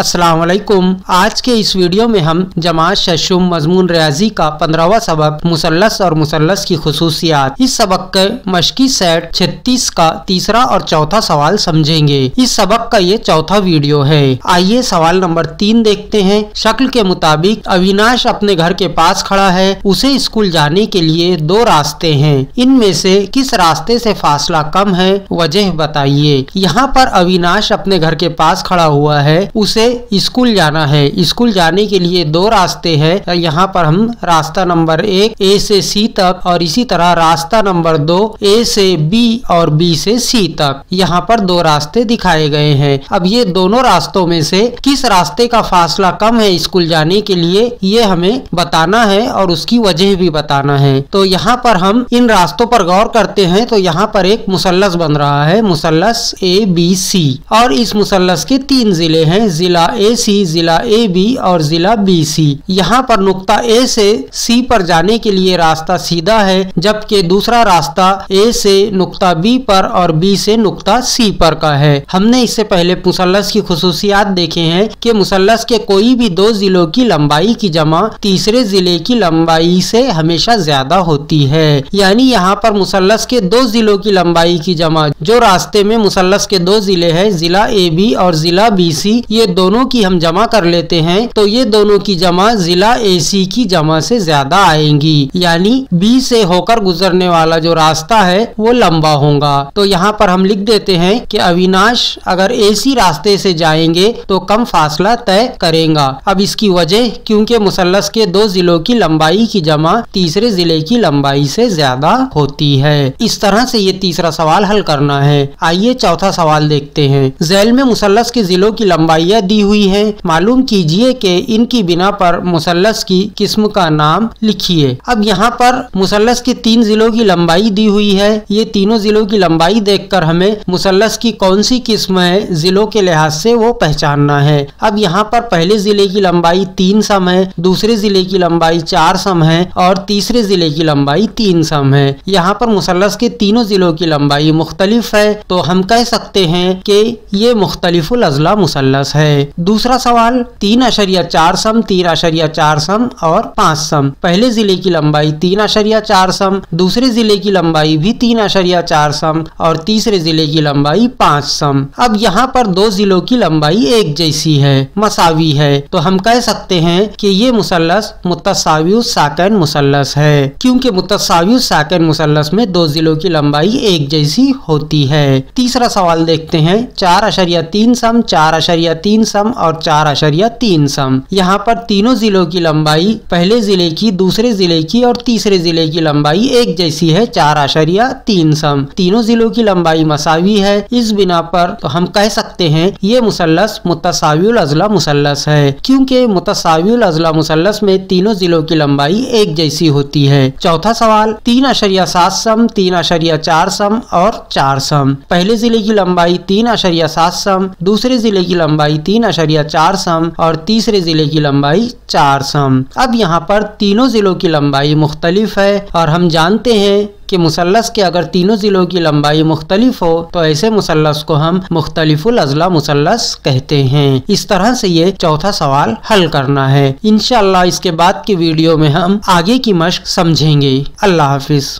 अस्सलाम वालेकुम। आज के इस वीडियो में हम जमात शशुम मजमून रियाजी का 15वां सबक मुसल्लस और मुसल्लस की खुसूसियात, इस सबक के मशकी सेट 36 का तीसरा और चौथा सवाल समझेंगे। इस सबक का ये चौथा वीडियो है। आइए सवाल नंबर 3 देखते हैं। शक्ल के मुताबिक अविनाश अपने घर के पास खड़ा है। उसे स्कूल जाने के लिए 2 रास्ते हैं। इनमें से किस रास्ते से फासला कम है, वजह बताइए। यहाँ पर अविनाश अपने घर के पास खड़ा हुआ है, उसे स्कूल जाना है। स्कूल जाने के लिए 2 रास्ते हैं। यहाँ पर हम रास्ता नंबर 1 ए से सी तक और इसी तरह रास्ता नंबर 2 ए से बी और बी से सी तक, यहाँ पर 2 रास्ते दिखाए गए हैं। अब ये दोनों रास्तों में से किस रास्ते का फासला कम है स्कूल जाने के लिए, ये हमें बताना है और उसकी वजह भी बताना है। तो यहाँ पर हम इन रास्तों पर गौर करते हैं तो यहाँ पर एक मुसल्लस बन रहा है, मुसल्लस ABC, और इस मुसल्लस के 3 जिले हैं, जिला AC, जिला AB और जिला BC। यहाँ पर नुक्ता A से C पर जाने के लिए रास्ता सीधा है, जबकि दूसरा रास्ता A से नुक्ता B पर और B से नुक्ता C पर का है। हमने इससे पहले मुसल्लस की खुसूसियात देखे हैं कि मुसल्लस के कोई भी 2 जिलों की लंबाई की जमा तीसरे जिले की लंबाई से हमेशा ज्यादा होती है। यानी यहाँ पर मुसल्लस के 2 जिलों की लंबाई की जमा, जो रास्ते में मुसल्लस के 2 जिले हैं, जिला AB और जिला BC, ये दोनों की हम जमा कर लेते हैं तो ये दोनों की जमा जिला AC की जमा से ज्यादा आएंगी। यानी B से होकर गुजरने वाला जो रास्ता है वो लंबा होगा। तो यहाँ पर हम लिख देते हैं कि अविनाश अगर AC रास्ते से जाएंगे तो कम फासला तय करेगा। अब इसकी वजह, क्योंकि मुसल्लस के 2 जिलों की लंबाई की जमा तीसरे जिले की लंबाई से ज्यादा होती है। इस तरह से ये तीसरा सवाल हल करना है। आइए चौथा सवाल देखते हैं। झैल में मुसल्लस के जिलों की लंबाइयाँ दी हुई है। मालूम कीजिए कि इनकी बिना पर मुसल्लस की किस्म का नाम लिखिए। अब यहाँ पर मुसल्लस के 3 जिलों की लंबाई दी हुई है। ये तीनों जिलों की लंबाई देखकर हमें मुसल्लस की कौन सी किस्म है जिलों के लिहाज से वो पहचानना है। अब यहाँ पर पहले जिले की लंबाई 3 सम है, दूसरे जिले की लंबाई 4 सम है और तीसरे जिले की लंबाई 3 सम है। यहाँ पर मुसल्लस के तीनों जिलों की लंबाई मुख्तलिफ है, तो हम कह सकते हैं कि ये मुख्तलिफुल अज़ला मुसल्लस है। दूसरा सवाल 3.4 सम, 3.4 सम और 5 सम। पहले जिले की लंबाई 3.4 सम, दूसरे जिले की लंबाई भी 3.4 सम और तीसरे जिले की लंबाई 5 सम। अब यहाँ पर 2 जिलों की लंबाई एक जैसी है, मसावी है, तो हम कह सकते हैं कि ये मुसल्लस मुत्तसावियुस साकिन मुसल्लस है, क्योंकि मुत्तसावियुस साकिन मुसल्लस में 2 जिलों की लंबाई एक जैसी होती है। तीसरा सवाल देखते हैं। 4.3 सम, 4.3 सम और 4.3 सम। यहाँ पर तीनों जिलों की लंबाई पहले जिले की, दूसरे जिले की और तीसरे जिले की लंबाई एक जैसी है, 4.3 सम। तीनों जिलों की लंबाई मसावी है। इस बिना पर तो हम कह सकते हैं ये मुसल्लस मुत्तसावियुल अज़ला मुसल्लस है, क्योंकि मुत्तसावियुल अज़ला मुसल्लस में तीनों जिलों की लंबाई एक जैसी होती है। चौथा सवाल 3.7 सम, 3.4 सम और 4 सम। पहले जिले की लंबाई 3.7 सम, दूसरे जिले की लंबाई 3.4 सम और तीसरे जिले की लंबाई 4 सम। अब यहाँ पर तीनों जिलों की लंबाई मुख्तलिफ है और हम जानते हैं कि मुसल्लस के अगर तीनों जिलों की लंबाई मुख्तलिफ हो तो ऐसे मुसल्लस को हम मुख्तलिफुल अज़ला मुसल्लस कहते हैं। इस तरह से ये चौथा सवाल हल करना है। इंशाअल्लाह इसके बाद की वीडियो में हम आगे की मश्क समझेंगे। अल्लाह हाफिज।